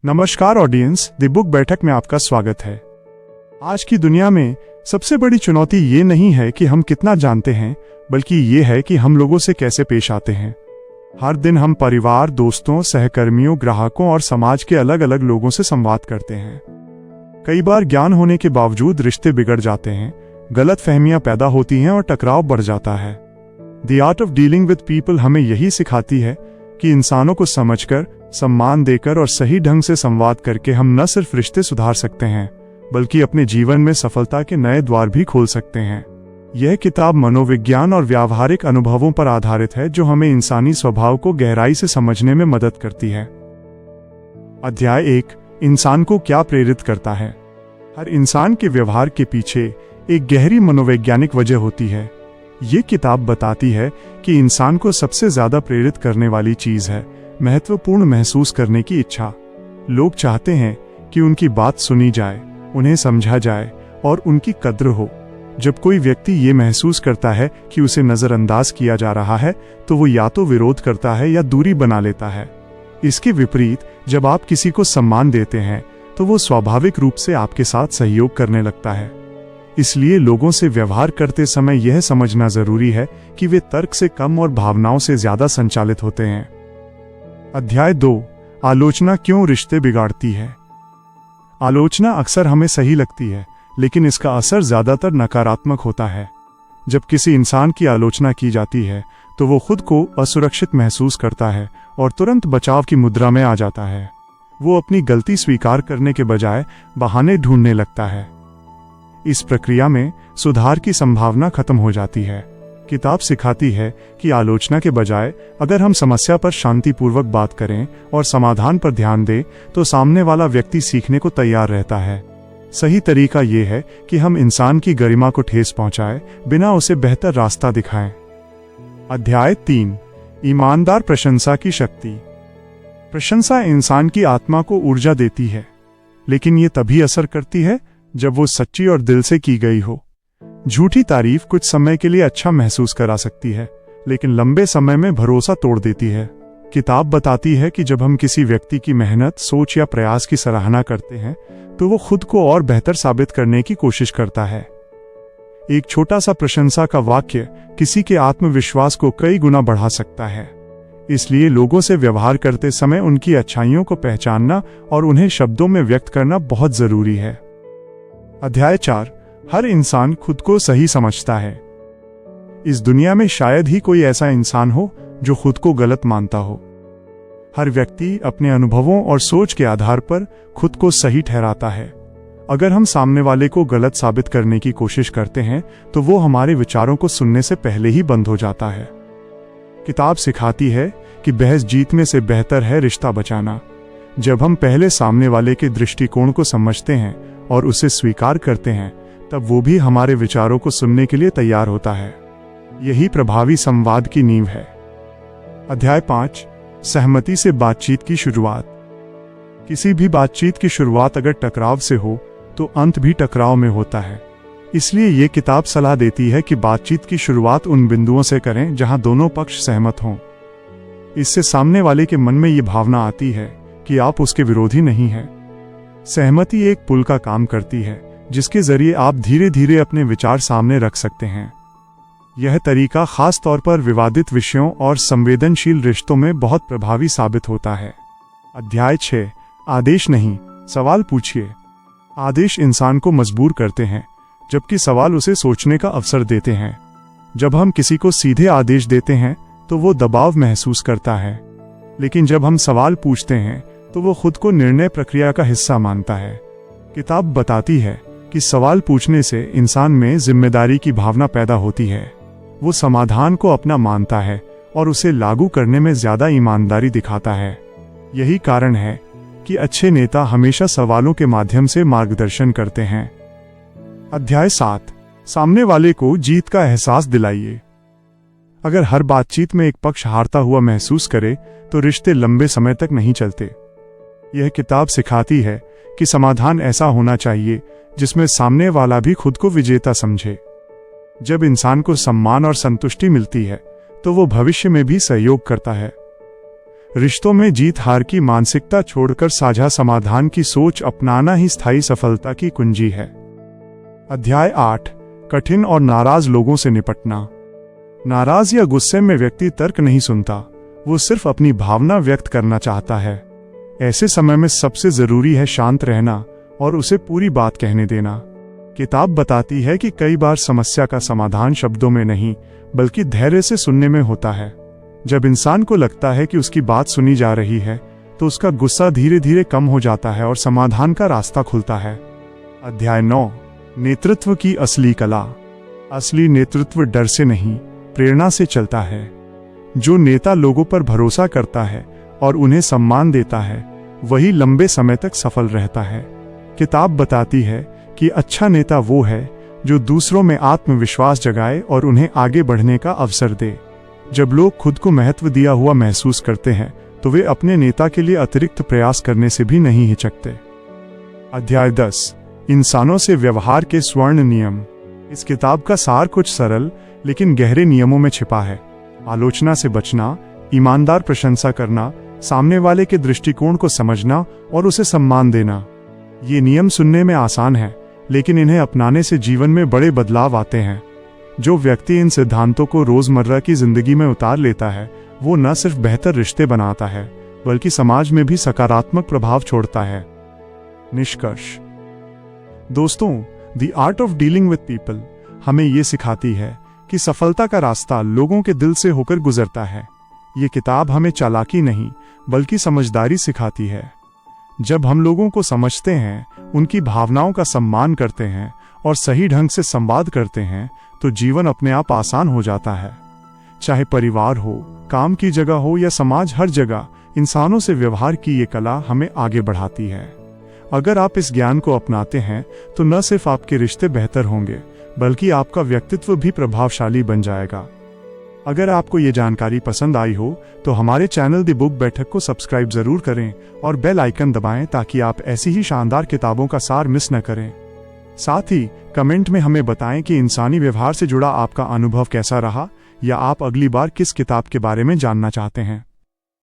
नमस्कार audience, the book बैठक में आपका स्वागत है। आज की दुनिया में सबसे बड़ी चुनौती ये नहीं है कि हम कितना जानते हैं, बल्कि ये है कि हम लोगों से कैसे पेश आते हैं। हर दिन हम परिवार, दोस्तों, सहकर्मियों, ग्राहकों और समाज के अलग अलग लोगों से संवाद करते हैं। कई बार ज्ञान होने के बावजूद रिश्ते बिगड़ जाते हैं, गलतफहमियां पैदा होती हैं और टकराव बढ़ जाता है। The art of dealing with people हमें यही सिखाती है कि इंसानों को समझकर, सम्मान देकर और सही ढंग से संवाद करके हम न सिर्फ रिश्ते सुधार सकते हैं, बल्कि अपने जीवन में सफलता के नए द्वार भी खोल सकते हैं। यह किताब मनोविज्ञान और व्यावहारिक अनुभवों पर आधारित है, जो हमें इंसानी स्वभाव को गहराई से समझने में मदद करती है। अध्याय 1, इंसान को क्या प्रेरित करता है। हर इंसान के व्यवहार के पीछे एक गहरी मनोवैज्ञानिक वजह होती है। ये किताब बताती है कि इंसान को सबसे ज्यादा प्रेरित करने वाली चीज है महत्वपूर्ण महसूस करने की इच्छा। लोग चाहते हैं कि उनकी बात सुनी जाए, उन्हें समझा जाए और उनकी कद्र हो। जब कोई व्यक्ति ये महसूस करता है कि उसे नजरअंदाज किया जा रहा है, तो वो या तो विरोध करता है या दूरी बना लेता है। इसके विपरीत, जब आप किसी को सम्मान देते हैं, तो वो स्वाभाविक रूप से आपके साथ सहयोग करने लगता है। इसलिए लोगों से व्यवहार करते समय यह समझना जरूरी है कि वे तर्क से कम और भावनाओं से ज्यादा संचालित होते हैं। अध्याय 2, आलोचना क्यों रिश्ते बिगाड़ती है। आलोचना अक्सर हमें सही लगती है, लेकिन इसका असर ज्यादातर नकारात्मक होता है। जब किसी इंसान की आलोचना की जाती है, तो वो खुद को असुरक्षित महसूस करता है और तुरंत बचाव की मुद्रा में आ जाता है। वो अपनी गलती स्वीकार करने के बजाय बहाने ढूंढने लगता है। इस प्रक्रिया में सुधार की संभावना खत्म हो जाती है। किताब सिखाती है कि आलोचना के बजाय अगर हम समस्या पर शांतिपूर्वक बात करें और समाधान पर ध्यान दें, तो सामने वाला व्यक्ति सीखने को तैयार रहता है। सही तरीका ये है कि हम इंसान की गरिमा को ठेस पहुंचाएं, बिना उसे बेहतर रास्ता दिखाएं। अध्याय 3, ईमानदार प्रशंसा की शक्ति। प्रशंसा इंसान की आत्मा को ऊर्जा देती है, लेकिन ये तभी असर करती है जब वो सच्ची और दिल से की गई हो। झूठी तारीफ कुछ समय के लिए अच्छा महसूस करा सकती है, लेकिन लंबे समय में भरोसा तोड़ देती है। किताब बताती है कि जब हम किसी व्यक्ति की मेहनत, सोच या प्रयास की सराहना करते हैं, तो वो खुद को और बेहतर साबित करने की कोशिश करता है। एक छोटा सा प्रशंसा का वाक्य किसी के आत्मविश्वास को कई गुना बढ़ा सकता है। इसलिए लोगों से व्यवहार करते समय उनकी अच्छाइयों को पहचानना और उन्हें शब्दों में व्यक्त करना बहुत जरूरी है। अध्याय 4, हर इंसान खुद को सही समझता है। इस दुनिया में शायद ही कोई ऐसा इंसान हो जो खुद को गलत मानता हो। हर व्यक्ति अपने अनुभवों और सोच के आधार पर खुद को सही ठहराता है। अगर हम सामने वाले को गलत साबित करने की कोशिश करते हैं, तो वो हमारे विचारों को सुनने से पहले ही बंद हो जाता है। किताब सिखाती है कि बहस जीतने से बेहतर है रिश्ता बचाना। जब हम पहले सामने वाले के दृष्टिकोण को समझते हैं और उसे स्वीकार करते हैं, तब वो भी हमारे विचारों को सुनने के लिए तैयार होता है। यही प्रभावी संवाद की नींव है। अध्याय 5, सहमति से बातचीत की शुरुआत। किसी भी बातचीत की शुरुआत अगर टकराव से हो, तो अंत भी टकराव में होता है। इसलिए ये किताब सलाह देती है कि बातचीत की शुरुआत उन बिंदुओं से करें जहां दोनों पक्ष सहमत हों। इससे सामने वाले के मन में ये भावना आती है कि आप उसके विरोधी नहीं हैं। सहमति एक पुल का काम करती है, जिसके जरिए आप धीरे धीरे अपने विचार सामने रख सकते हैं। यह तरीका खास तौर पर विवादित विषयों और संवेदनशील रिश्तों में बहुत प्रभावी साबित होता है। अध्याय 6, आदेश नहीं, सवाल पूछिए। आदेश इंसान को मजबूर करते हैं, जबकि सवाल उसे सोचने का अवसर देते हैं। जब हम किसी को सीधे आदेश देते हैं, तो वो दबाव महसूस करता है, लेकिन जब हम सवाल पूछते हैं, तो वो खुद को निर्णय प्रक्रिया का हिस्सा मानता है। किताब बताती है कि सवाल पूछने से इंसान में जिम्मेदारी की भावना पैदा होती है। वो समाधान को अपना मानता है और उसे लागू करने में ज्यादा ईमानदारी दिखाता है। यही कारण है कि अच्छे नेता हमेशा सवालों के माध्यम से मार्गदर्शन करते हैं। अध्याय 7, सामने वाले को जीत का एहसास दिलाइए। अगर हर बातचीत में एक पक्ष हारता हुआ महसूस करे, तो रिश्ते लंबे समय तक नहीं चलते। यह किताब सिखाती है कि समाधान ऐसा होना चाहिए जिसमें सामने वाला भी खुद को विजेता समझे। जब इंसान को सम्मान और संतुष्टि मिलती है, तो वो भविष्य में भी सहयोग करता है। रिश्तों में जीत हार की मानसिकता छोड़कर साझा समाधान की सोच अपनाना ही स्थायी सफलता की कुंजी है। अध्याय 8, कठिन और नाराज लोगों से निपटना। नाराज या गुस्से में व्यक्ति तर्क नहीं सुनता, वो सिर्फ अपनी भावना व्यक्त करना चाहता है। ऐसे समय में सबसे जरूरी है शांत रहना और उसे पूरी बात कहने देना। किताब बताती है कि कई बार समस्या का समाधान शब्दों में नहीं बल्कि धैर्य से सुनने में होता है। जब इंसान को लगता है कि उसकी बात सुनी जा रही है तो उसका गुस्सा धीरे धीरे कम हो जाता है और समाधान का रास्ता खुलता है। अध्याय 9, नेतृत्व की असली कला। असली नेतृत्व डर से नहीं, प्रेरणा से चलता है। जो नेता लोगों पर भरोसा करता है और उन्हें सम्मान देता है, वही लंबे समय तक सफल रहता है। किताब बताती है कि अच्छा नेता वो है जो दूसरों में आत्मविश्वास जगाए और उन्हें आगे बढ़ने का अवसर दे। जब लोग खुद को महत्व दिया हुआ महसूस करते हैं तो वे अपने नेता के लिए अतिरिक्त प्रयास करने से भी नहीं हिचकते। अध्याय 10, इंसानों से व्यवहार के स्वर्ण नियम। इस किताब का सार कुछ सरल लेकिन गहरे नियमों में छिपा है। आलोचना से बचना, ईमानदार प्रशंसा करना, सामने वाले के दृष्टिकोण को समझना और उसे सम्मान देना। ये नियम सुनने में आसान है लेकिन इन्हें अपनाने से जीवन में बड़े बदलाव आते हैं। जो व्यक्ति इन सिद्धांतों को रोजमर्रा की जिंदगी में उतार लेता है वो न सिर्फ बेहतर रिश्ते बनाता है बल्कि समाज में भी सकारात्मक प्रभाव छोड़ता है। निष्कर्ष। दोस्तों, the art of dealing with people हमें ये सिखाती है कि सफलता का रास्ता लोगों के दिल से होकर गुजरता है। ये किताब हमें चालाकी नहीं बल्कि समझदारी सिखाती है। जब हम लोगों को समझते हैं, उनकी भावनाओं का सम्मान करते हैं और सही ढंग से संवाद करते हैं तो जीवन अपने आप आसान हो जाता है। चाहे परिवार हो, काम की जगह हो या समाज, हर जगह इंसानों से व्यवहार की ये कला हमें आगे बढ़ाती है। अगर आप इस ज्ञान को अपनाते हैं तो न सिर्फ आपके रिश्ते बेहतर होंगे बल्कि आपका व्यक्तित्व भी प्रभावशाली बन जाएगा। अगर आपको ये जानकारी पसंद आई हो तो हमारे चैनल द बुक बैठक को सब्सक्राइब जरूर करें और बेल आइकन दबाएं ताकि आप ऐसी ही शानदार किताबों का सार मिस न करें। साथ ही कमेंट में हमें बताएं कि इंसानी व्यवहार से जुड़ा आपका अनुभव कैसा रहा या आप अगली बार किस किताब के बारे में जानना चाहते हैं।